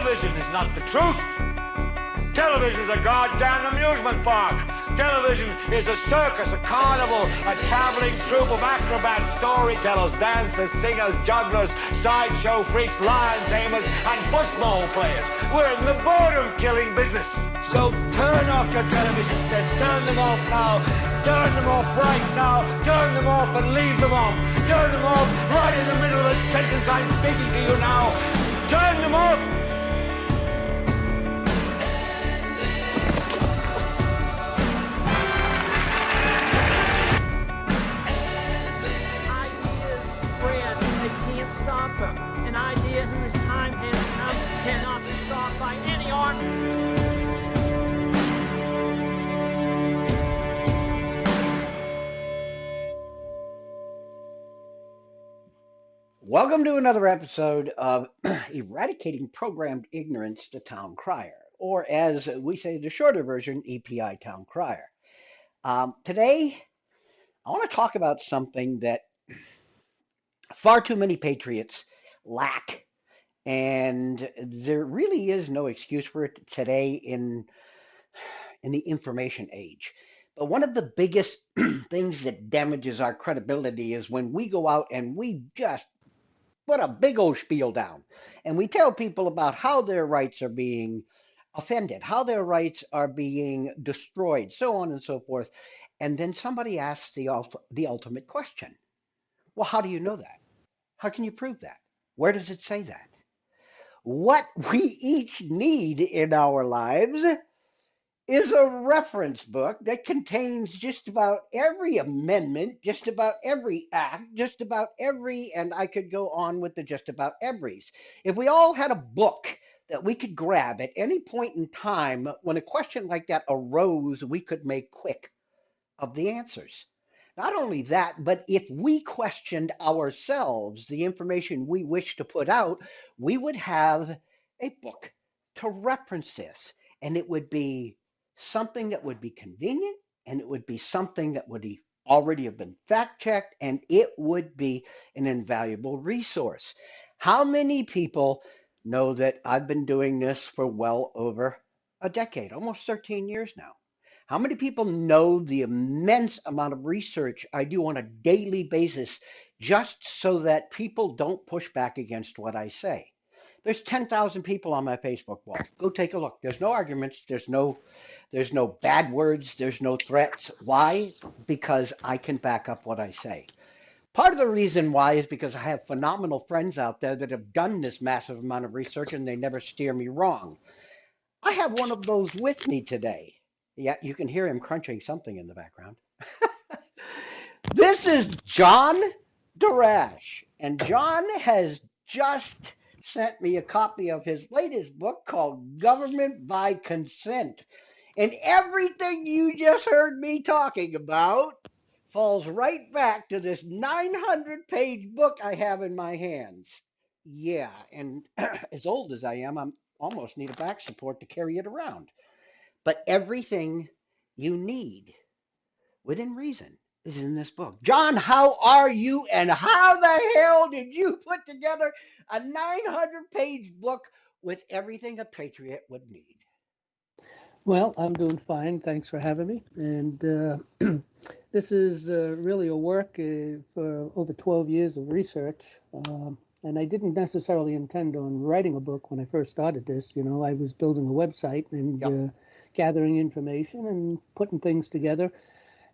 Television is not the truth. Television is a goddamn amusement park. Television is a circus, a carnival, a traveling troupe of acrobats, storytellers, dancers, singers, jugglers, sideshow freaks, lion tamers, and football players. We're in the boredom-killing business. So turn off your television sets. Turn them off now. Turn them off right now. Turn them off and leave them off. Turn them off right in the middle of the sentence I'm speaking to you now. Turn them off. Stop them. An idea whose time has come cannot be stopped by any army. Welcome to another episode of Eradicating Programmed Ignorance, the Town Crier, or as we say, the shorter version, EPI Town Crier. Today, I want to talk about something that far too many patriots lack, and there really is no excuse for it today in the information age. But one of the biggest things that damages our credibility is when we go out and we just put a big old spiel down and we tell people about how their rights are being offended, how their rights are being destroyed, so on and so forth. And then somebody asks the ultimate question. Well, how do you know that? How can you prove that? Where does it say that? What we each need in our lives is a reference book that contains just about every amendment, just about every act, just about every, and I could go on with the just about everys. If we all had a book that we could grab at any point in time when a question like that arose, we could make quick of the answers. Not only that, but if we questioned ourselves, the information we wish to put out, we would have a book to reference this. And it would be something that would be convenient, and it would be something that would already have been fact-checked, and it would be an invaluable resource. How many people know that I've been doing this for well over a decade, almost 13 years now? How many people know the immense amount of research I do on a daily basis just so that people don't push back against what I say? There's 10,000 people on my Facebook wall. Go take a look. There's no arguments. There's no bad words. There's no threats. Why? Because I can back up what I say. Part of the reason why is because I have phenomenal friends out there that have done this massive amount of research and they never steer me wrong. I have one of those with me today. Yeah, you can hear him crunching something in the background. This is John Darash, and John has just sent me a copy of his latest book called Government by Consent. And everything you just heard me talking about falls right back to this 900-page book I have in my hands. Yeah, and as old as I am, I almost need a back support to carry it around. But everything you need within reason is in this book. John, how are you? And how the hell did you put together a 900-page book with everything a patriot would need? Well, I'm doing fine. Thanks for having me. And this is really a work for over 12 years of research. And I didn't necessarily intend on writing a book when I first started this. You know, I was building a website and gathering information and putting things together.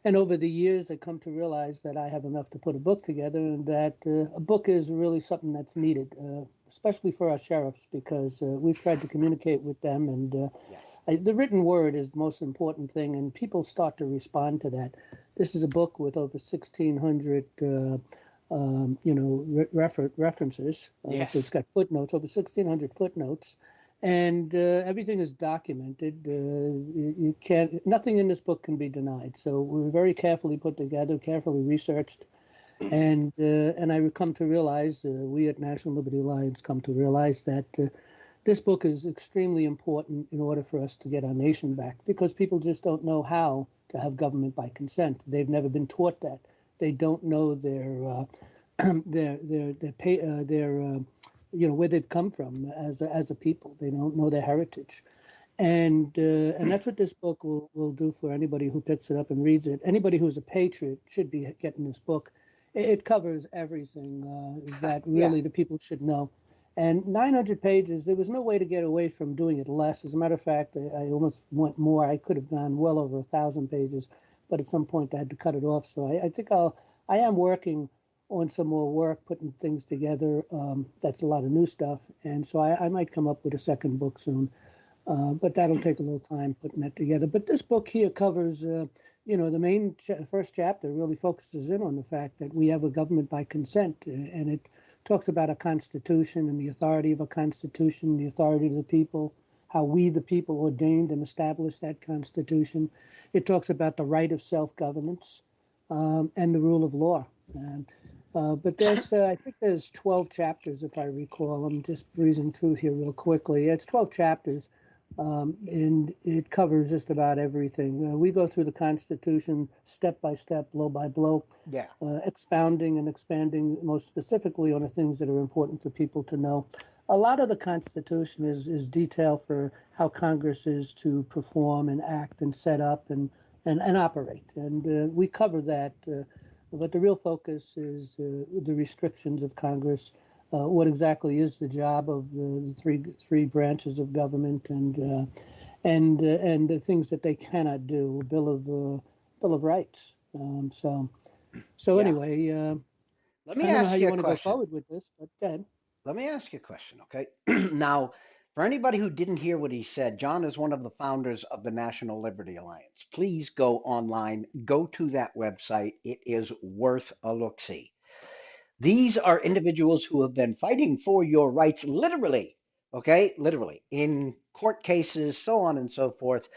And over the years, I come to realize that I have enough to put a book together, and that a book is really something that's needed, especially for our sheriffs, because we've tried to communicate with them, and the written word is the most important thing, and people start to respond to that. This is a book with over 1,600 references. So it's got footnotes, over 1,600 footnotes, and everything is documented. You can't, nothing in this book can be denied. So we're very carefully put together, carefully researched, and I come to realize, we at National Liberty Alliance come to realize that this book is extremely important in order for us to get our nation back, because people just don't know how to have government by consent. They've never been taught that. They don't know their where they've come from as a people. They don't know their heritage. And that's what this book will do for anybody who picks it up and reads it. Anybody who's a patriot should be getting this book. It covers everything that really the people should know. And 900 pages, there was no way to get away from doing it less. As a matter of fact, I almost went more. I could have gone well over 1,000 pages, but at some point I had to cut it off. So I think I am working on some more work, putting things together. That's a lot of new stuff. And so I might come up with a second book soon. But that'll take a little time putting that together. But this book here covers, the main first chapter really focuses in on the fact that we have a government by consent, and it talks about a constitution and the authority of a constitution, the authority of the people, how we, the people, ordained and established that constitution. It talks about the right of self-governance and the rule of law. But there's, I think there's 12 chapters, if I recall. I'm just breezing through here real quickly. It's 12 chapters. And it covers just about everything. We go through the Constitution step by step, blow by blow, expounding and expanding most specifically on the things that are important for people to know. A lot of the Constitution is detail for how Congress is to perform and act and set up and operate. And we cover that. But the real focus is the restrictions of Congress. What exactly is the job of the three branches of government, and the things that they cannot do? Bill of Rights. Anyway, Let me I don't know ask how you you a want to go question. forward with this, but go ahead. Let me ask you a question, okay? Now, for anybody who didn't hear what he said, John is one of the founders of the National Liberty Alliance. Please go online, go to that website. It is worth a look-see. These are individuals who have been fighting for your rights literally, okay? Literally, in court cases, so on and so forth,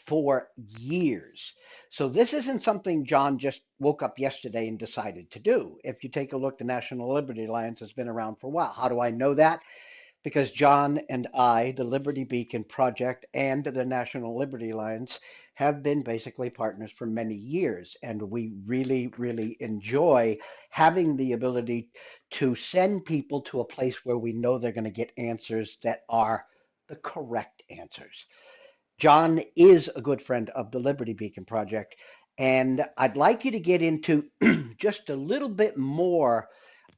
for years. So this isn't something John just woke up yesterday and decided to do. If you take a look, the National Liberty Alliance has been around for a while. How do I know that? Because John and I, the Liberty Beacon Project and the National Liberty Alliance, have been basically partners for many years. And we really, really enjoy having the ability to send people to a place where we know they're going to get answers that are the correct answers. John is a good friend of the Liberty Beacon Project. And I'd like you to get into just a little bit more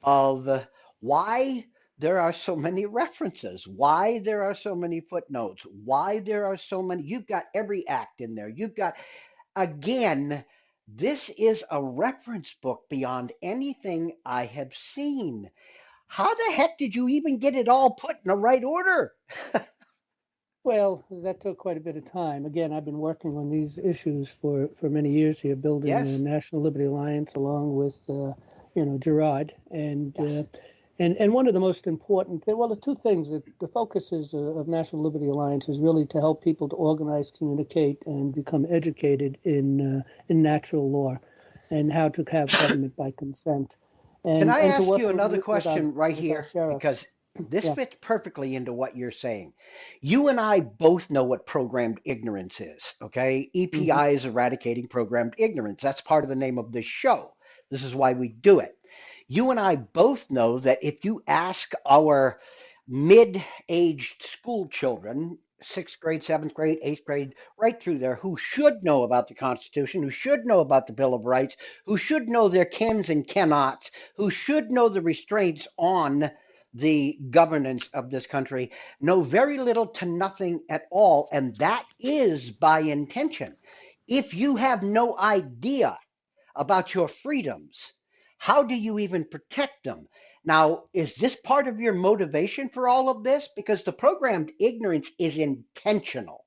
of why there are so many references, why there are so many footnotes, why there are so many. You've got every act in there. You've got, again, this is a reference book beyond anything I have seen. How the heck did you even get it all put in the right order? Well, that took quite a bit of time. Again, I've been working on these issues for many years here, building the Yes. National Liberty Alliance along with, Gerard. Yes. And one of the most important, well, the two things that the focus is of National Liberty Alliance is really to help people to organize, communicate, and become educated in natural law, and how to have government by consent. Can I And to ask work you another with our question right with our here? Because sheriffs. this Yeah. fits perfectly into what you're saying. You and I both know what programmed ignorance is, okay? Hmm. EPI is eradicating programmed ignorance. That's part of the name of this show. This is why we do it. You and I both know that if you ask our mid-aged school children, sixth grade, seventh grade, eighth grade, right through there, who should know about the Constitution, who should know about the Bill of Rights, who should know their cans and cannots, who should know the restraints on the governance of this country, know very little to nothing at all. And that is by intention. If you have no idea about your freedoms, how do you even protect them? Now, is this part of your motivation for all of this? Because the programmed ignorance is intentional.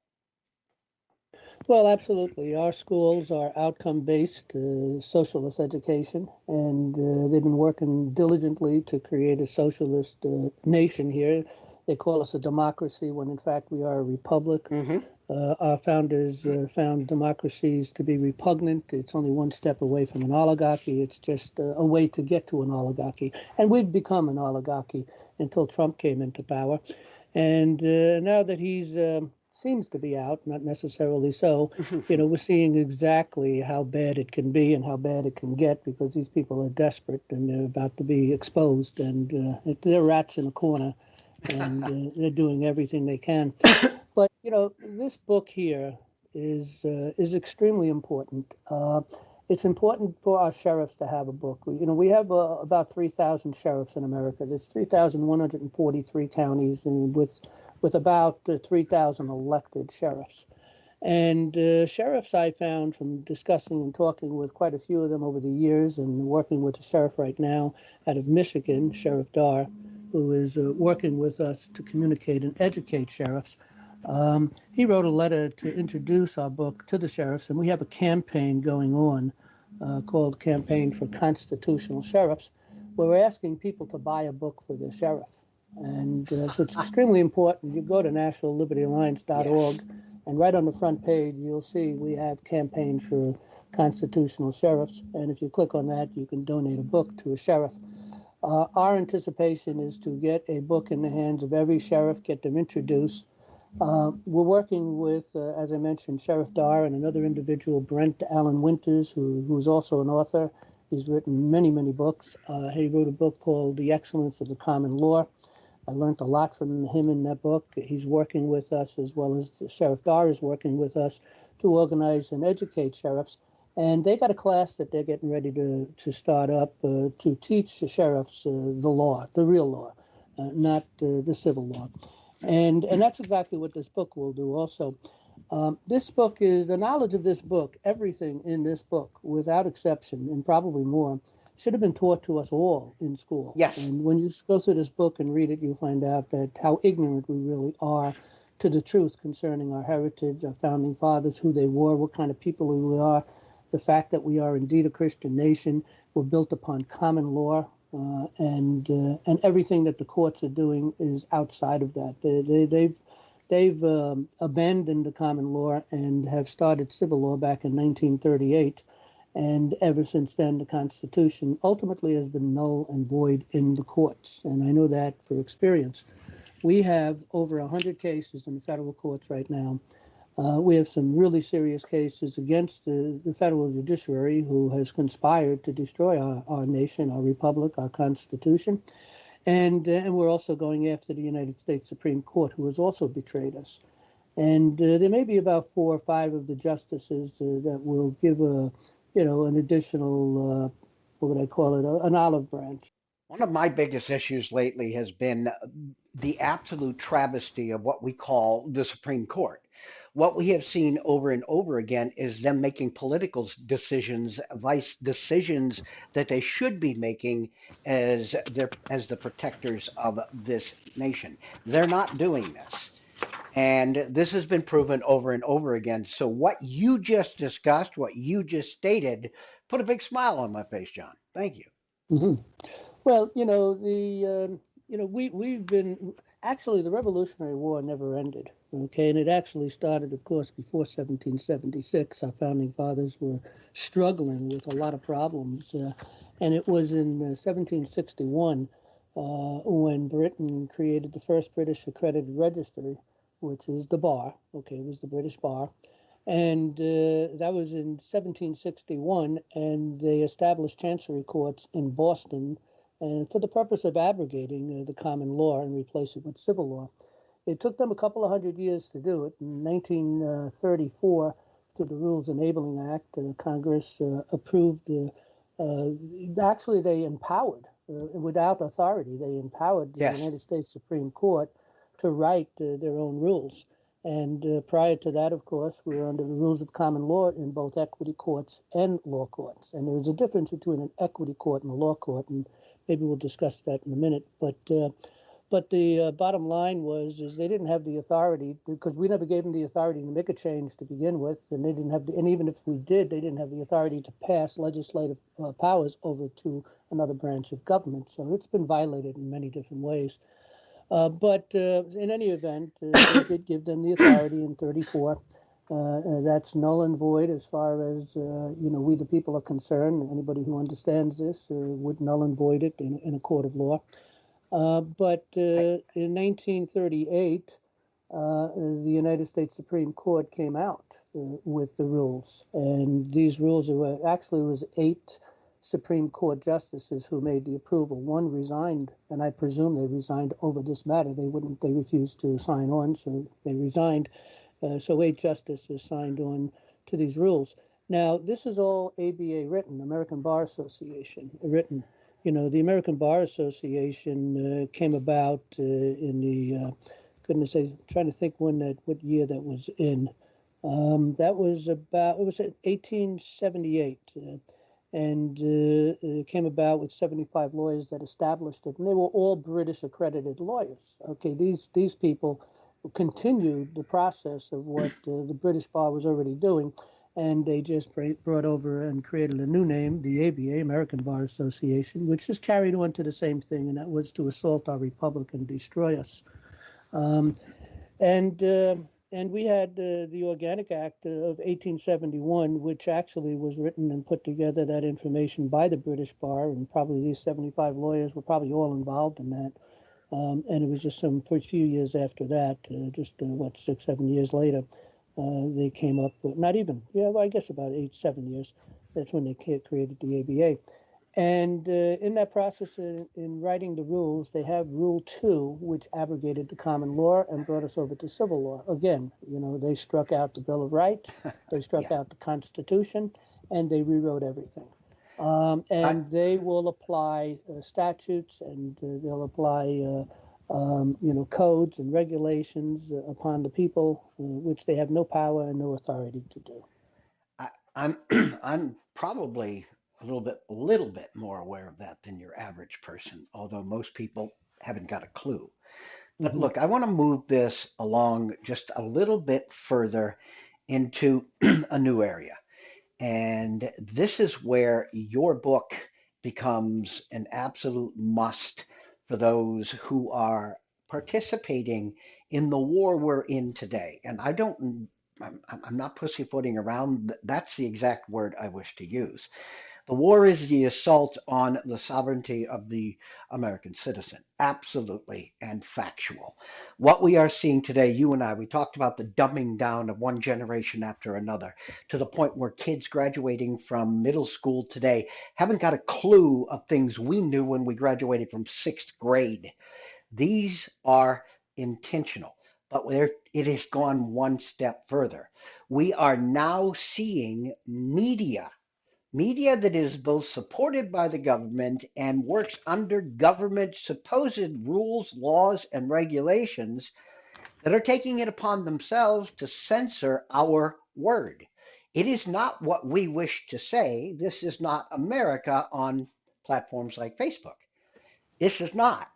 Well, absolutely. Our schools are outcome-based socialist education, and they've been working diligently to create a socialist nation here. They call us a democracy when in fact we are a republic. Mm-hmm. Our founders found democracies to be repugnant. It's only one step away from an oligarchy. It's just a way to get to an oligarchy. And we've become an oligarchy until Trump came into power. And now that he's seems to be out, not necessarily so. We're seeing exactly how bad it can be and how bad it can get because these people are desperate and they're about to be exposed, and they're rats in a corner, and they're doing everything they can. But this book here is extremely important. It's important for our sheriffs to have a book. We have about 3,000 sheriffs in America. There's 3,143 counties, and with about 3,000 elected sheriffs. And sheriffs, I found from discussing and talking with quite a few of them over the years, and working with a sheriff right now out of Michigan, Sheriff Dar, who is working with us to communicate and educate sheriffs. He wrote a letter to introduce our book to the sheriffs, and we have a campaign going on called Campaign for Constitutional Sheriffs, where we're asking people to buy a book for their sheriff. And so it's extremely important. You go to nationallibertyalliance.org, and right on the front page, you'll see we have Campaign for Constitutional Sheriffs. And if you click on that, you can donate a book to a sheriff. Our anticipation is to get a book in the hands of every sheriff, get them introduced. We're working with, as I mentioned, Sheriff Dar and another individual, Brent Allen Winters, who's also an author. He's written many, many books. He wrote a book called The Excellence of the Common Law. I learned a lot from him in that book. He's working with us, as well as Sheriff Dar is working with us, to organize and educate sheriffs. And they got a class that they're getting ready to start up to teach the sheriffs the law, the real law, not the civil law. And that's exactly what this book will do also. This book is the knowledge of this book, everything in this book, without exception, and probably more, should have been taught to us all in school. Yes. And when you go through this book and read it, you'll find out that how ignorant we really are to the truth concerning our heritage, our founding fathers, who they were, what kind of people we are, the fact that we are indeed a Christian nation. We're built upon common law, and everything that the courts are doing is outside of that. They've abandoned the common law and have started civil law back in 1938. And ever since then, the Constitution ultimately has been null and void in the courts. And I know that for experience. We have over 100 cases in the federal courts right now. We have some really serious cases against the federal judiciary, who has conspired to destroy our nation, our republic, our Constitution. And we're also going after the United States Supreme Court, who has also betrayed us. And there may be about 4 or 5 of the justices that will give an additional, what would I call it, an olive branch. One of my biggest issues lately has been the absolute travesty of what we call the Supreme Court. What we have seen over and over again is them making political decisions, vice decisions that they should be making as the protectors of this nation. They're not doing this. And this has been proven over and over again. So what you just discussed, what you just stated, put a big smile on my face, John. Thank you. Mm-hmm. Well, we've been actually, the Revolutionary War never ended. Okay, and it actually started, of course, before 1776. Our founding fathers were struggling with a lot of problems, and it was in 1761 when Britain created the first British accredited registry, which is the bar. Okay, it was the British bar. And that was in 1761, and they established chancery courts in Boston, and for the purpose of abrogating the common law and replace it with civil law. It took them a couple of 100 years to do it. In 1934, through the Rules Enabling Act, Congress approved. Actually, they empowered, without authority, they empowered the Yes. United States Supreme Court to write their own rules. And prior to that, of course, we were under the rules of common law in both equity courts and law courts. And there is a difference between an equity court and a law court, and maybe we'll discuss that in a minute. But the bottom line is they didn't have the authority, because we never gave them the authority to make a change to begin with, and they didn't have, and even if we did, they didn't have the authority to pass legislative powers over to another branch of government. So it's been violated in many different ways. But in any event, they did give them the authority in 34. That's null and void as far as we the people are concerned. Anybody who understands this would null and void it in a court of law. But in 1938, the United States Supreme Court came out with the rules, and these rules were actually was 8 Supreme Court justices who made the approval. One resigned, and I presume they resigned over this matter. They refused to sign on, so they resigned. So 8 justices signed on to these rules. Now, this is all ABA written, American Bar Association written. You know, the American Bar Association came about in the goodness, I'm trying to think what year that was in. That was it was 1878, and it came about with 75 lawyers that established it, and they were all British accredited lawyers. Okay, these people continued the process of what the British bar was already doing, and they just brought over and created a new name, the ABA, American Bar Association, which just carried on to the same thing, and that was to assault our republic and destroy us. And we had the Organic Act of 1871, which actually was written and put together, that information, by the British Bar, and probably these 75 lawyers were probably all involved in that. And it was just for a few years after that, 6, 7 years later, they came up with, not even, well, I guess about 8, 7 years, that's when they created the ABA. And in that process, in writing the rules, they have Rule 2, which abrogated the common law and brought us over to civil law. Again, you know, they struck out the Bill of Rights, they struck out the Constitution, and they rewrote everything. And they will apply statutes, and they'll apply codes and regulations upon the people, which they have no power and no authority to do. I'm probably a little bit more aware of that than your average person, although most people haven't got a clue. But Mhm. look, I want to move this along just a little bit further into a new area. And this is where your book becomes an absolute must for those who are participating in the war we're in today. And I'm not pussyfooting around. That's the exact word I wish to use. The war is the assault on the sovereignty of the American citizen. Absolutely and factual. What we are seeing today, you and I, we talked about the dumbing down of one generation after another, to the point where kids graduating from middle school today haven't got a clue of things we knew when we graduated from 6th grade. These are intentional, but it has gone one step further. We are now seeing media that is both supported by the government and works under government supposed rules, laws, and regulations that are taking it upon themselves to censor our word. It is not what we wish to say. This is not America on platforms like Facebook. This is not.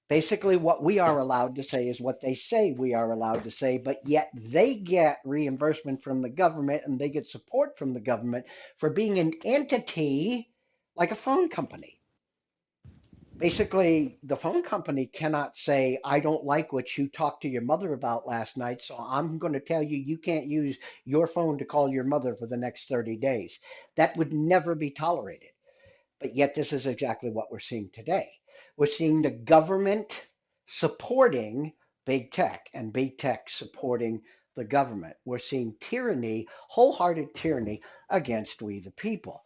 Basically, what we are allowed to say is what they say we are allowed to say, but yet they get reimbursement from the government and they get support from the government for being an entity like a phone company. Basically, the phone company cannot say, I don't like what you talked to your mother about last night, so I'm going to tell you you can't use your phone to call your mother for the next 30 days. That would never be tolerated. But yet, this is exactly what we're seeing today. We're seeing the government supporting big tech and big tech supporting the government. We're seeing tyranny, wholehearted tyranny against we the people.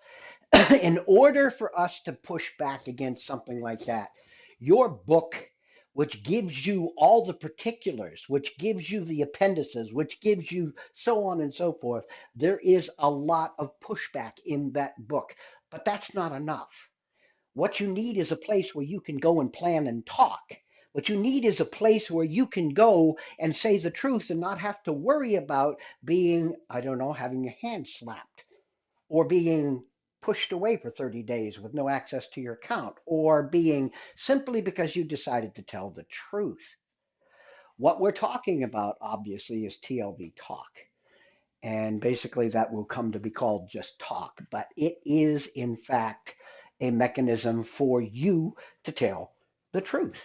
In order for us to push back against something like that, your book, which gives you all the particulars, which gives you the appendices, which gives you so on and so forth, there is a lot of pushback in that book. But that's not enough. What you need is a place where you can go and plan and talk. What you need is a place where you can go and say the truth and not have to worry about being, I don't know, having your hand slapped or being pushed away for 30 days with no access to your account or being simply because you decided to tell the truth. What we're talking about, obviously, is TLV talk. And basically, that will come to be called just talk. But it is, in fact, a mechanism for you to tell the truth.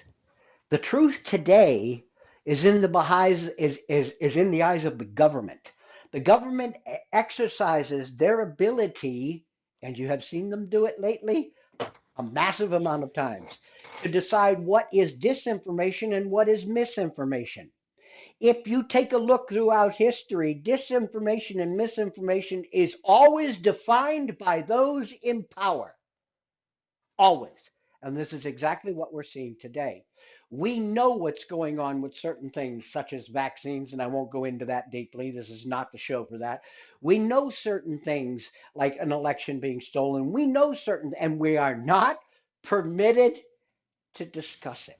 The truth today is in the in the eyes of the government. The government exercises their ability, and you have seen them do it lately, a massive amount of times, to decide what is disinformation and what is misinformation. if you take a look throughout history, disinformation and misinformation is always defined by those in power. Always. And this is exactly what we're seeing today. We know what's going on with certain things, such as vaccines, and I won't go into that deeply. This is not the show for that. We know certain things like an election being stolen. We know certain, and we are not permitted to discuss it.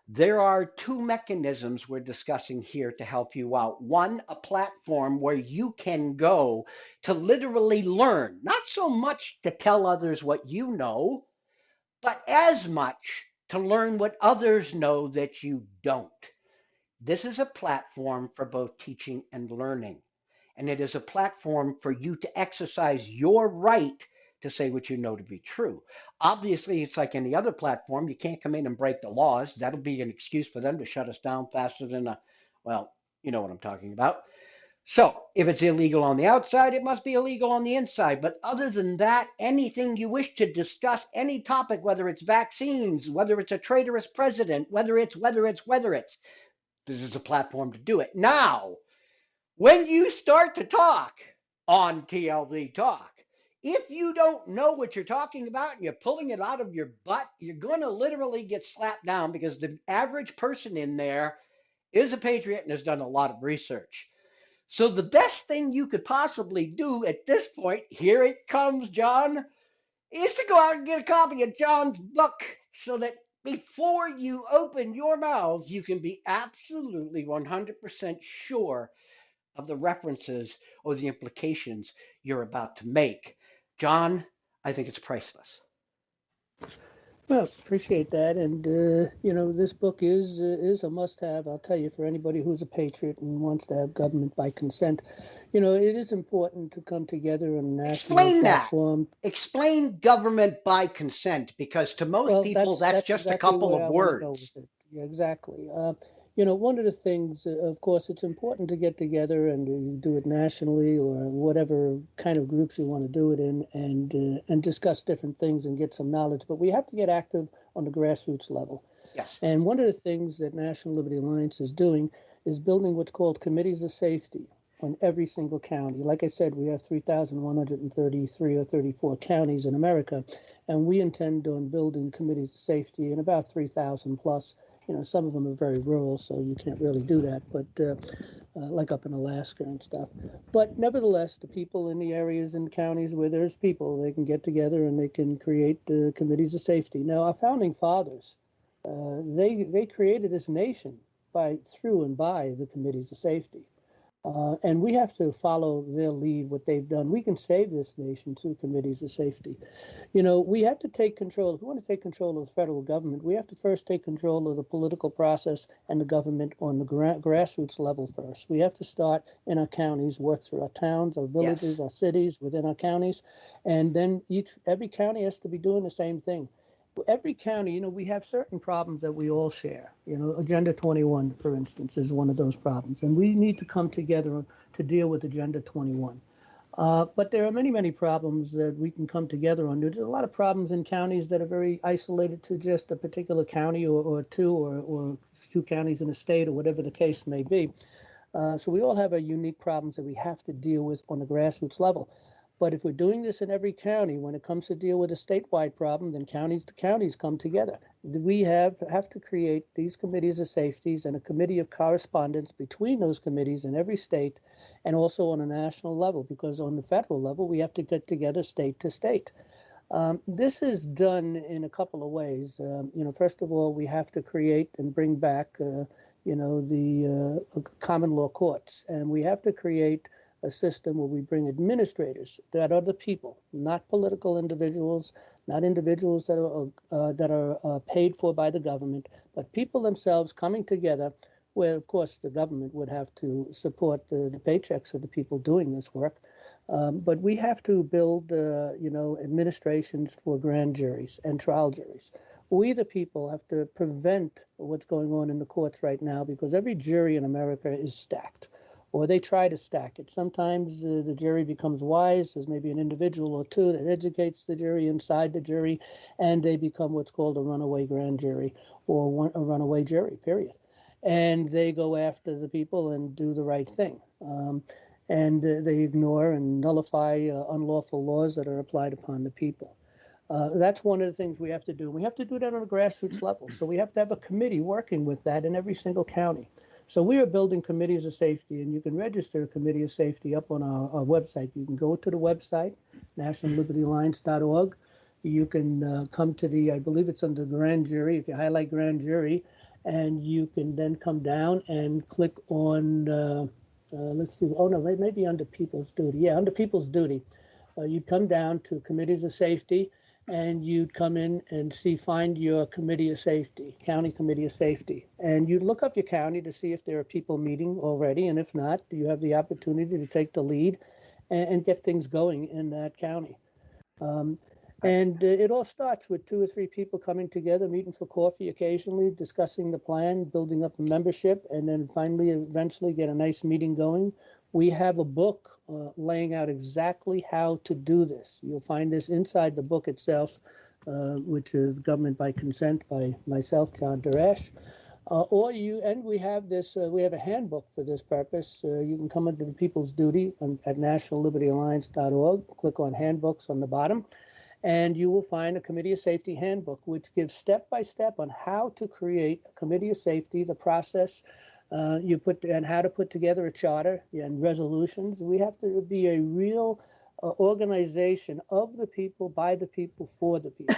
There are two mechanisms we're discussing here to help you out. One, a platform where you can go to literally learn, not so much to tell others what you know, but as much to learn what others know that you don't. This is a platform for both teaching and learning, and it is a platform for you to exercise your right to say what you know to be true. Obviously, it's like any other platform. You can't come in and break the laws. That'll be an excuse for them to shut us down faster than well, you know what I'm talking about. So if it's illegal on the outside, it must be illegal on the inside. But other than that, anything you wish to discuss, any topic, whether it's vaccines, whether it's a traitorous president, whether it's, this is a platform to do it. Now, when you start to talk on TLV Talk, if you don't know what you're talking about and you're pulling it out of your butt, you're going to literally get slapped down because the average person in there is a patriot and has done a lot of research. So the best thing you could possibly do at this point, here it comes, John, is to go out and get a copy of John's book so that before you open your mouths, you can be absolutely 100% sure of the references or the implications you're about to make. John, I think it's priceless. Well, appreciate that, and this book is a must-have. I'll tell you, for anybody who's a patriot and wants to have government by consent, it is important to come together on a national platform. Explain government by consent, because to most people that's just exactly a couple of words. Yeah, exactly. One of the things, of course, it's important to get together and do it nationally or whatever kind of groups you want to do it in, and discuss different things and get some knowledge. But we have to get active on the grassroots level. Yes. And one of the things that National Liberty Alliance is doing is building what's called committees of safety on every single county. Like I said, we have 3,133 or 34 counties in America, and we intend on building committees of safety in about 3,000 plus. Some of them are very rural, so you can't really do that, but like up in Alaska and stuff. But nevertheless, the people in the areas and counties where there's people, they can get together and they can create committees of safety. Now, our founding fathers, they created this nation through and by the committees of safety. And we have to follow their lead, what they've done. We can save this nation through committees of safety. We have to take control. If we want to take control of the federal government, we have to first take control of the political process and the government on the grassroots level first. We have to start in our counties, work through our towns, our villages, our cities, within our counties. And then every county has to be doing the same thing. Every county, we have certain problems that we all share. Agenda 21, for instance, is one of those problems. And we need to come together to deal with Agenda 21. But there are many, many problems that we can come together on. There's a lot of problems in counties that are very isolated to just a particular county or two or two counties in a state or whatever the case may be. So we all have our unique problems that we have to deal with on the grassroots level. But if we're doing this in every county, when it comes to deal with a statewide problem, then counties to counties come together. We have to create these committees of safeties and a committee of correspondence between those committees in every state and also on a national level, because on the federal level, we have to get together state to state. This is done in a couple of ways. First of all, we have to create and bring back, the common law courts, and we have to create a system where we bring administrators that are the people, not political individuals, not individuals that are paid for by the government, but people themselves coming together, where, of course, the government would have to support the paychecks of the people doing this work. But we have to build, administrations for grand juries and trial juries. We, the people, have to prevent what's going on in the courts right now, because every jury in America is stacked, or they try to stack it. Sometimes the jury becomes wise. There's maybe an individual or two that educates the jury inside the jury, and they become what's called a runaway grand jury or a runaway jury, period. and they go after the people and do the right thing. And they ignore and nullify unlawful laws that are applied upon the people. That's one of the things we have to do. We have to do that on a grassroots level. So we have to have a committee working with that in every single county. So we are building committees of safety, and you can register a committee of safety up on our website. You can go to the website, nationallibertyalliance.org. You can come to the, I believe it's under grand jury, if you highlight grand jury, and you can then come down and click on, let's see, oh no, maybe under people's duty. Yeah, under people's duty. You'd come down to committees of safety, and you'd come in and find your committee of safety, county committee of safety. And you'd look up your county to see if there are people meeting already. And if not, you have the opportunity to take the lead and get things going in that county. And it all starts with 2 or 3 people coming together, meeting for coffee occasionally, discussing the plan, building up a membership, and then finally, eventually get a nice meeting going. We have a book laying out exactly how to do this. You'll find this inside the book itself, which is Government by Consent by myself, John Darash. We have this, we have a handbook for this purpose. You can come under the People's Duty at nationallibertyalliance.org, click on handbooks on the bottom, and you will find a committee of safety handbook, which gives step-by-step on how to create a committee of safety, the process, and how to put together a charter and resolutions. We have to be a real organization of the people, by the people, for the people.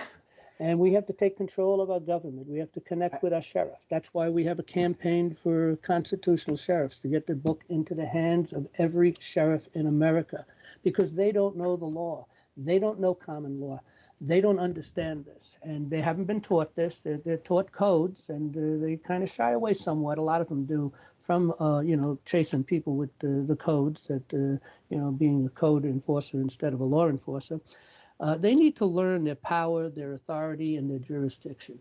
And we have to take control of our government. We have to connect with our sheriff. That's why we have a campaign for constitutional sheriffs, to get the book into the hands of every sheriff in America, because they don't know the law. They don't know common law. They don't understand this, and they haven't been taught this. They're taught codes, and they kind of shy away somewhat. A lot of them do from, chasing people with the codes, that, being a code enforcer instead of a law enforcer. They need to learn their power, their authority, and their jurisdiction.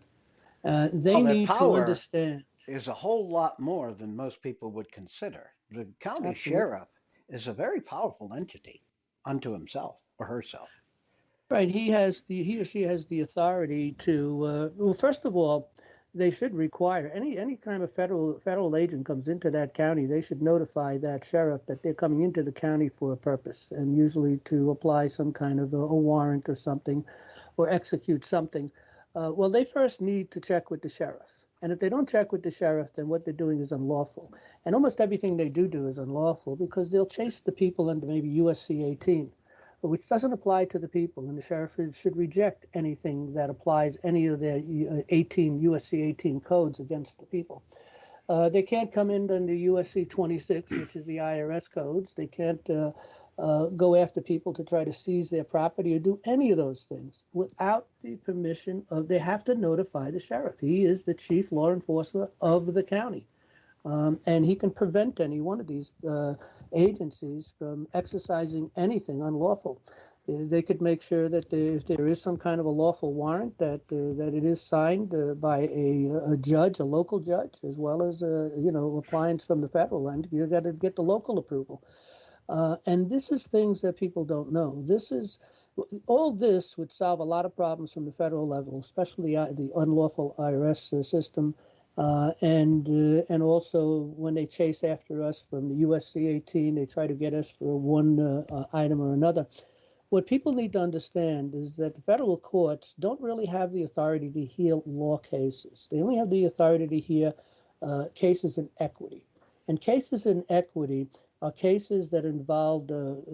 They Their need to power understand. is a whole lot more than most people would consider. The county Absolutely. sheriff is a very powerful entity unto himself or herself. Right, he or she has the authority to. Well, first of all, they should require any kind of federal agent comes into that county. They should notify that sheriff that they're coming into the county for a purpose, and usually to apply some kind of a warrant or something, or execute something. Well, they first need to check with the sheriff. And if they don't check with the sheriff, then what they're doing is unlawful. And almost everything they do is unlawful, because they'll chase the people under maybe USC 18, which doesn't apply to the people. And the sheriff should reject anything that applies any of their USC 18 codes against the people. They can't come in under USC 26, which is the IRS codes. They can't go after people to try to seize their property or do any of those things without the permission of. They have to notify the sheriff. He is the chief law enforcer of the county. And he can prevent any one of these agencies from exercising anything unlawful. They could make sure that if there is some kind of a lawful warrant, that it is signed by a judge, a local judge, as well as appliance from the federal end. You got to get the local approval. And this is things that people don't know. All this would solve a lot of problems from the federal level, especially the unlawful IRS system. And also when they chase after us from the USC 18, they try to get us for one item or another. What people need to understand is that the federal courts don't really have the authority to hear law cases. They only have the authority to hear cases in equity. And cases in equity are cases that involve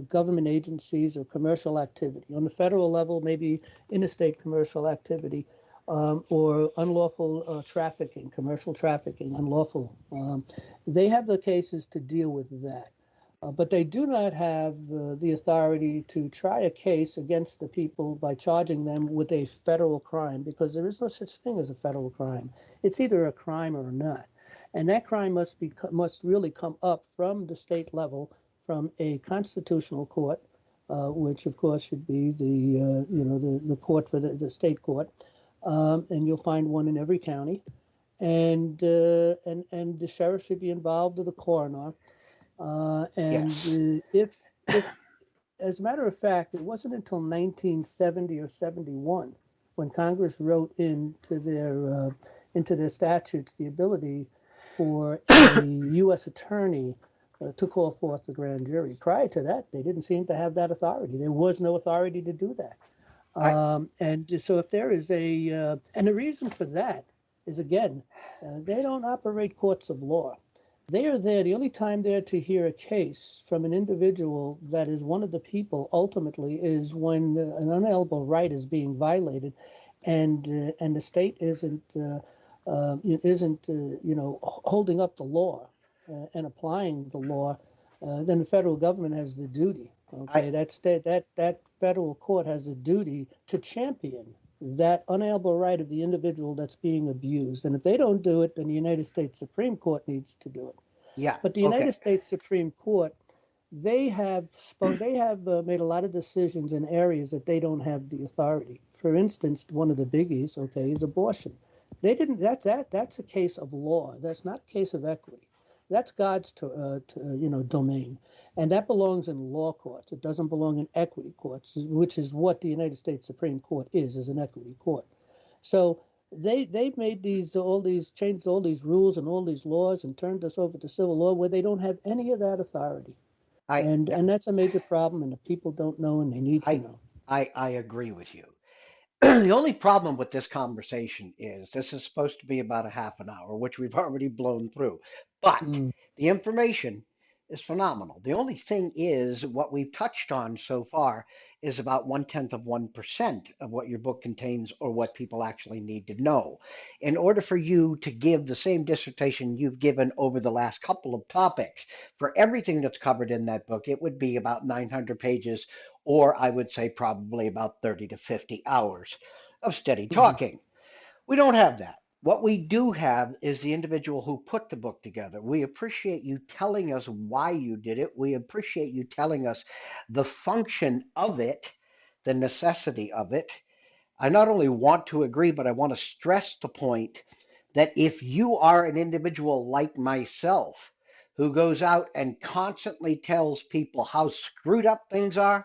government agencies or commercial activity. On the federal level, maybe interstate commercial activity. Or unlawful trafficking, commercial trafficking, unlawful. They have the cases to deal with that. But they do not have the authority to try a case against the people by charging them with a federal crime, because there is no such thing as a federal crime. It's either a crime or not. And that crime must really come up from the state level, from a constitutional court, which of course should be the court for the state court. And you'll find one in every county, and the sheriff should be involved, or the coroner. If, as a matter of fact, it wasn't until 1970 or 71 when Congress wrote into their statutes the ability for a U.S. attorney to call forth the grand jury. Prior to that, they didn't seem to have that authority. There was no authority to do that. I, And so if there is and the reason for that is, again, they don't operate courts of law. They are there, the only time they're to hear a case from an individual that is one of the people ultimately is when an unalienable right is being violated, and the state isn't holding up the law and applying the law. Then the federal government has the duty. Okay, I, that federal court has a duty to champion that unalienable right of the individual that's being abused. And if they don't do it, then the United States Supreme Court needs to do it. yeah, But the okay. United States Supreme Court, they have made a lot of decisions in areas that they don't have the authority. For instance, one of the biggies, okay, is abortion. They didn't. That's a case of law. That's not a case of equity. That's God's domain, and that belongs in law courts. It doesn't belong in equity courts, which is what the United States Supreme Court is an equity court. So they've made changed all these rules and all these laws and turned us over to civil law where they don't have any of that authority. I, And that's a major problem, and the people don't know, and they need to I, know. I agree with you. The only problem with this conversation is this is supposed to be about a half an hour, which we've already blown through. But Mm. the information is phenomenal. The only thing is what we've touched on so far is about 1/10 of 1% of what your book contains or what people actually need to know. In order for you to give the same dissertation you've given over the last couple of topics for everything that's covered in that book, it would be about 900 pages, or I would say probably about 30 to 50 hours of steady Mhm. talking. We don't have that. What we do have is the individual who put the book together. We appreciate you telling us why you did it. We appreciate you telling us the function of it, the necessity of it. I not only want to agree, but I want to stress the point that if you are an individual like myself who goes out and constantly tells people how screwed up things are,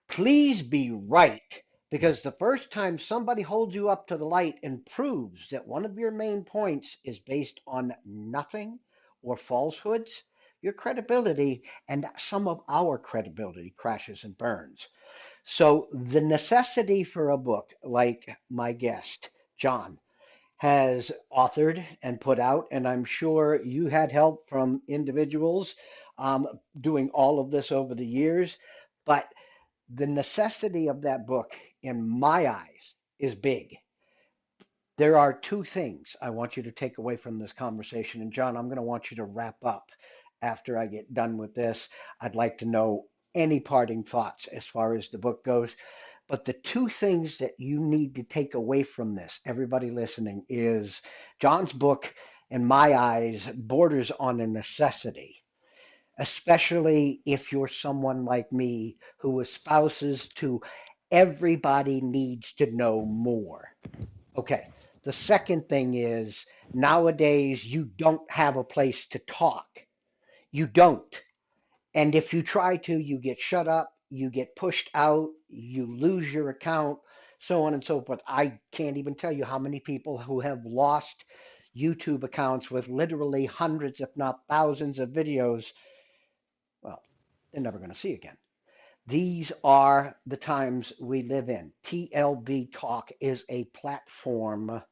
please be right, because the first time somebody holds you up to the light and proves that one of your main points is based on nothing or falsehoods, your credibility and some of our credibility crashes and burns. So, the necessity for a book like my guest, John, has authored and put out, and I'm sure you had help from individuals doing all of this over the years, but the necessity of that book, in my eyes, is big. There are two things I want you to take away from this conversation. And John, I'm going to want you to wrap up after I get done with this. I'd like to know any parting thoughts as far as the book goes. But the two things that you need to take away from this, everybody listening, is John's book, in my eyes, borders on a necessity, especially if you're someone like me who espouses to everybody needs to know more. Okay. The second thing is nowadays you don't have a place to talk. You don't. And if you try to, you get shut up, you get pushed out, you lose your account, so on and so forth. I can't even tell you how many people who have lost YouTube accounts with literally hundreds, if not thousands, of videos. Well, they're never going to see again. These are the times we live in. TLB Talk is a platform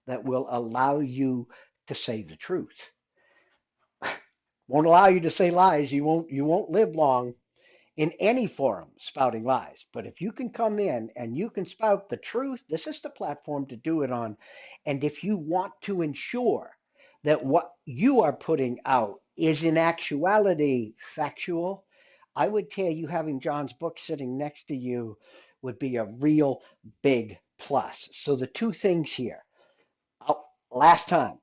that will allow you to say the truth. Won't allow you to say lies. You won't live long in any forum spouting lies. But if you can come in and you can spout the truth, this is the platform to do it on. And if you want to ensure that what you are putting out is in actuality factual, I would tell you having John's book sitting next to you would be a real big plus. So the two things here, last time,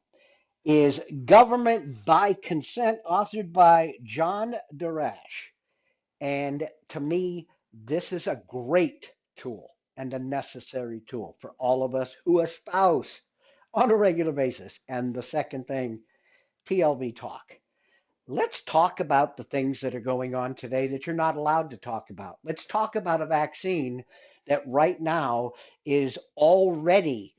is Government by Consent, authored by John Darash. And to me, this is a great tool and a necessary tool for all of us who espouse on a regular basis. And the second thing, TLB Talk. Let's talk about the things that are going on today that you're not allowed to talk about. Let's talk about a vaccine that right now is already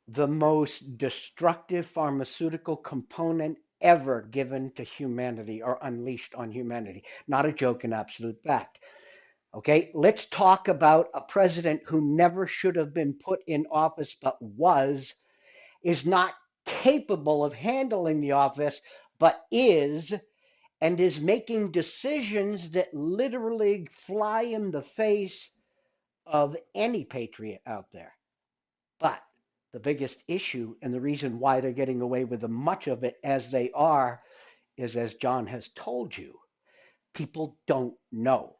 the most destructive pharmaceutical component ever given to humanity or unleashed on humanity. Not a joke, an absolute fact. Okay, let's talk about a president who never should have been put in office but is not capable of handling the office, but and is making decisions that literally fly in the face of any patriot out there. But the biggest issue and the reason why they're getting away with much of it as they are is, as John has told you, people don't know.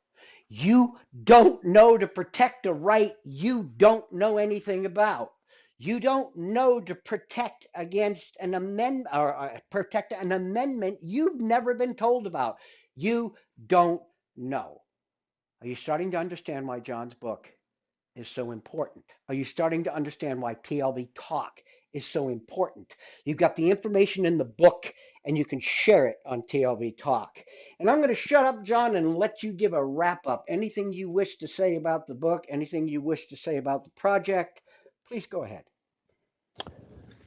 You don't know to protect a right you don't know anything about. You don't know to protect against an amendment or protect an amendment you've never been told about. You don't know. Are you starting to understand why John's book is so important? Are you starting to understand why TLB Talk is so important? You've got the information in the book and you can share it on TLB Talk. And I'm going to shut up, John, and let you give a wrap up. Anything you wish to say about the book, anything you wish to say about the project, please go ahead.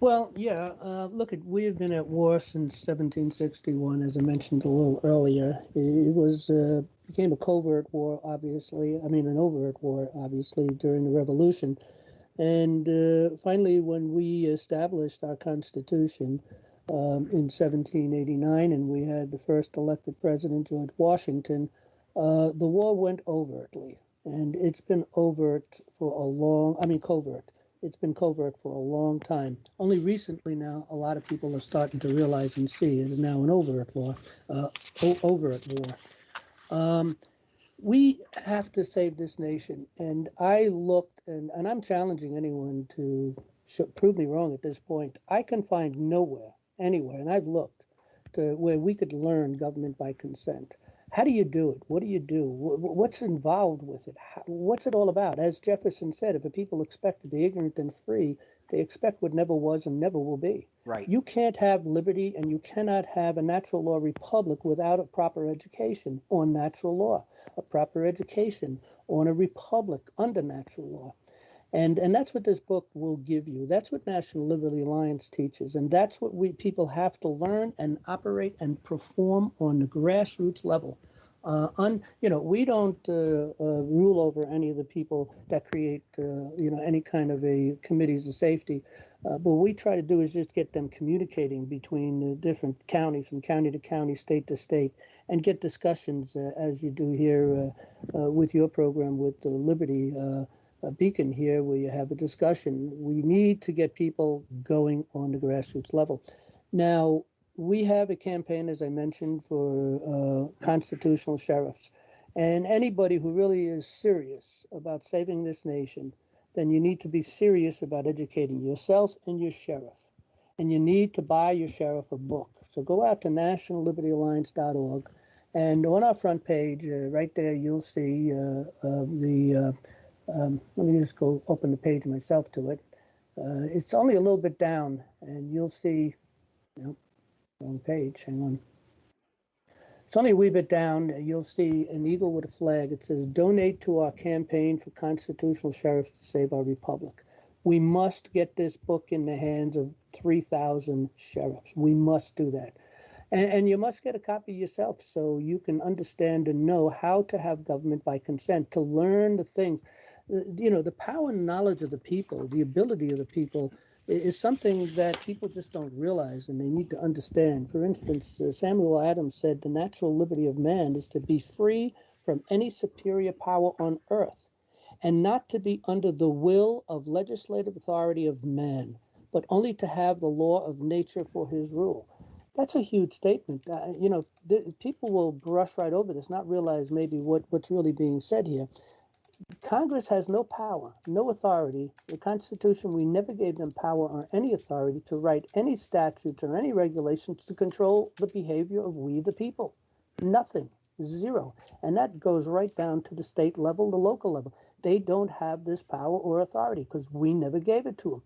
Well, yeah, look, we have been at war since 1761, as I mentioned a little earlier. It was became a covert war, obviously. I mean, an overt war, obviously, during the Revolution. And finally, when we established our Constitution in 1789, and we had the first elected president, George Washington, the war went overtly. And it's been covert. It's been covert for a long time. Only recently now, a lot of people are starting to realize and see it is now an overt war. We have to save this nation. And I looked, and I'm challenging anyone to prove me wrong at this point. I can find nowhere, anywhere, and I've looked, to where we could learn government by consent. How do you do it? What do you do? What's involved with it? What's it all about? As Jefferson said, if a people expect to be ignorant and free, they expect what never was and never will be. Right. You can't have liberty and you cannot have a natural law republic without a proper education on natural law, a proper education on a republic under natural law. And that's what this book will give you. That's what National Liberty Alliance teaches. And that's what we people have to learn and operate and perform on the grassroots level. We don't rule over any of the people that create, any kind of a committees of safety. But what we try to do is just get them communicating between the different counties, from county to county, state to state, and get discussions as you do here with your program with the Liberty Beacon here, where you have a discussion. We need to get people going on the grassroots level. Now, we have a campaign, as I mentioned, for constitutional sheriffs. And anybody who really is serious about saving this nation, then you need to be serious about educating yourself and your sheriff. And you need to buy your sheriff a book. So go out to nationallibertyalliance.org. And on our front page, right there, you'll see let me just go open the page myself to it. It's only a little bit down, and you'll see, wrong page, hang on. It's only a wee bit down. You'll see an eagle with a flag. It says, donate to our campaign for constitutional sheriffs to save our republic. We must get this book in the hands of 3,000 sheriffs. We must do that. And you must get a copy yourself so you can understand and know how to have government by consent, to learn the things. The power and knowledge of the people, the ability of the people, is something that people just don't realize and they need to understand. For instance, Samuel Adams said the natural liberty of man is to be free from any superior power on earth and not to be under the will of legislative authority of man, but only to have the law of nature for his rule. That's a huge statement. People will brush right over this, not realize maybe what's really being said here. Congress has no power, no authority. The Constitution, we never gave them power or any authority to write any statutes or any regulations to control the behavior of we the people. Nothing, zero. And that goes right down to the state level, the local level. They don't have this power or authority because we never gave it to them.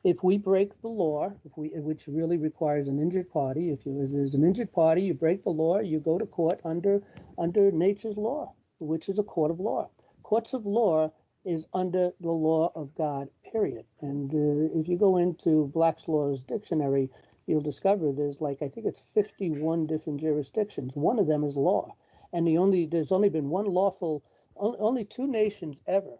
If we break the law, which really requires an injured party, if there's an injured party, you break the law, you go to court under nature's law, which is a court of law. Courts of law is under the law of God, period. And if you go into Black's Law's dictionary, you'll discover there's like, I think it's 51 different jurisdictions. One of them is law. And there's only been one lawful, only two nations ever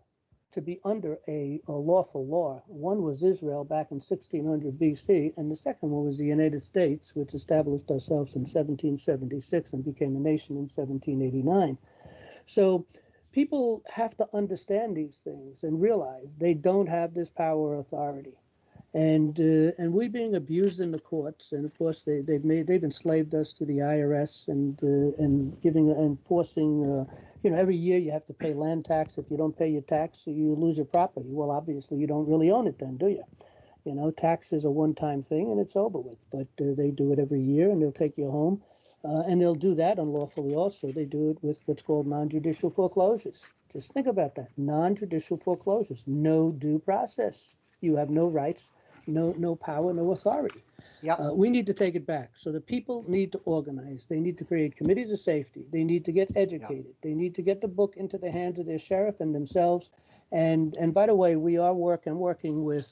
to be under a lawful law. One was Israel back in 1600 BC, and the second one was the United States, which established ourselves in 1776 and became a nation in 1789. So people have to understand these things and realize they don't have this power or authority. And we're being abused in the courts, and of course they've enslaved us to the IRS and giving and forcing. Every year you have to pay land tax. If you don't pay your tax, you lose your property. Well, obviously you don't really own it then, do you? Tax is a one-time thing and it's over with. But they do it every year, and they'll take you home, and they'll do that unlawfully. Also, they do it with what's called non-judicial foreclosures. Just think about that: non-judicial foreclosures, no due process. You have no rights. No power, no authority. Yep. We need to take it back. So the people need to organize. They need to create committees of safety. They need to get educated. Yep. They need to get the book into the hands of their sheriff and themselves. And by the way, we are working with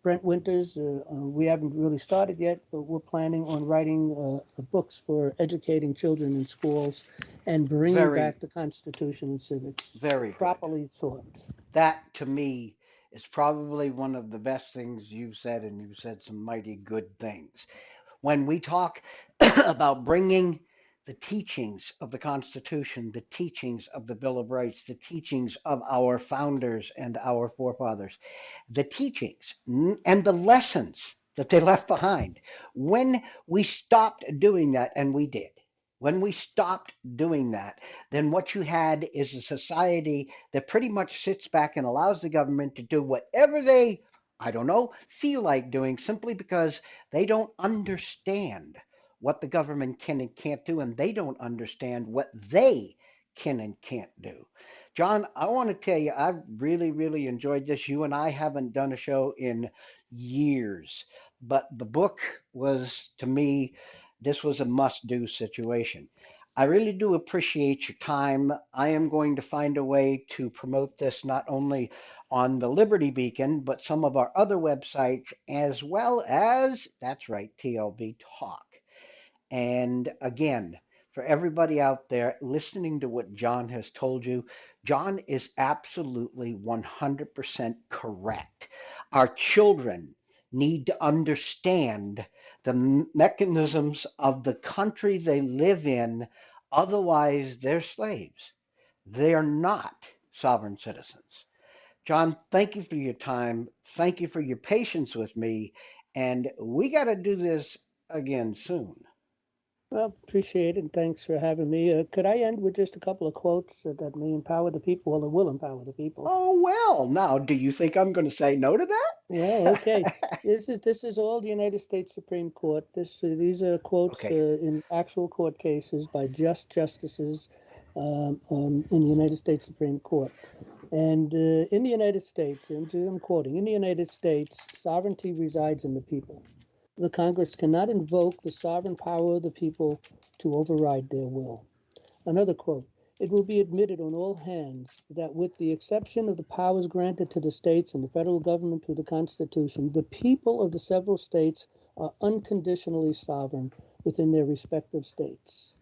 Brent Winters. We haven't really started yet, but we're planning on writing books for educating children in schools and bringing back the Constitution and civics properly taught. That, to me, is probably one of the best things you've said, and you've said some mighty good things. When we talk about bringing the teachings of the Constitution, the teachings of the Bill of Rights, the teachings of our founders and our forefathers, the teachings and the lessons that they left behind, when we stopped doing that, and we did, when we stopped doing that, then what you had is a society that pretty much sits back and allows the government to do whatever they, feel like doing, simply because they don't understand what the government can and can't do, and they don't understand what they can and can't do. John, I want to tell you, I've really, really enjoyed this. You and I haven't done a show in years, but the book was, to me, this was a must-do situation. I really do appreciate your time. I am going to find a way to promote this not only on the Liberty Beacon, but some of our other websites, as well as, that's right, TLB Talk. And again, for everybody out there listening to what John has told you, John is absolutely 100% correct. Our children need to understand the mechanisms of the country they live in. Otherwise, they're slaves. They are not sovereign citizens. John, thank you for your time. Thank you for your patience with me. And we got to do this again soon. Well, appreciate it, and thanks for having me. Could I end with just a couple of quotes that may empower the people? Well, it will empower the people. Oh, well, now, do you think I'm going to say no to that? Well, okay. This is all the United States Supreme Court. These are quotes in actual court cases by justices in the United States Supreme Court. And in the United States, and I'm quoting, in the United States, sovereignty resides in the people. The Congress cannot invoke the sovereign power of the people to override their will. Another quote: it will be admitted on all hands that, with the exception of the powers granted to the states and the federal government through the Constitution, the people of the several states are unconditionally sovereign within their respective states.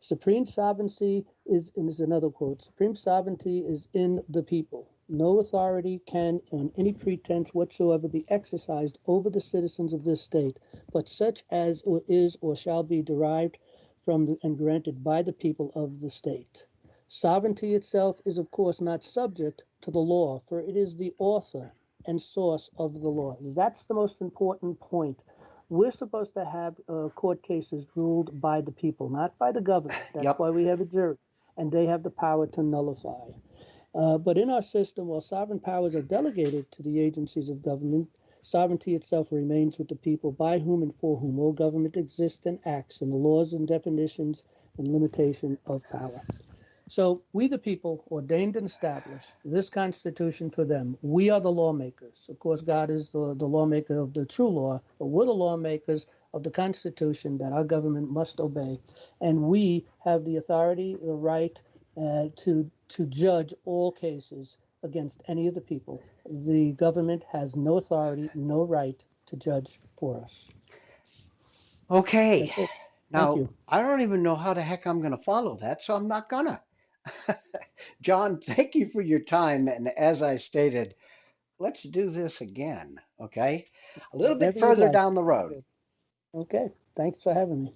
Supreme sovereignty is, and this is another quote, supreme sovereignty is in the people. No authority can, on any pretense whatsoever, be exercised over the citizens of this state, but such as is or shall be derived from and granted by the people of the state. Sovereignty itself is, of course, not subject to the law, for it is the author and source of the law. That's the most important point. We're supposed to have court cases ruled by the people, not by the government. That's why we have a jury, and they have the power to nullify. But in our system, while sovereign powers are delegated to the agencies of government, sovereignty itself remains with the people, by whom and for whom all government exists and acts, in the laws and definitions and limitation of power. So we, the people, ordained and established this Constitution for them. We are the lawmakers. Of course, God is the lawmaker of the true law, but we're the lawmakers of the Constitution that our government must obey. And we have the authority, the right to judge all cases against any of the people. The government has no authority, no right to judge for us. Okay. That's it. Thank Now, you. I don't even know how the heck I'm going to follow that, so I'm not gonna. John, thank you for your time. And as I stated, let's do this again, okay? A little bit Whenever you'd further like. down the road. Okay. Thanks for having me.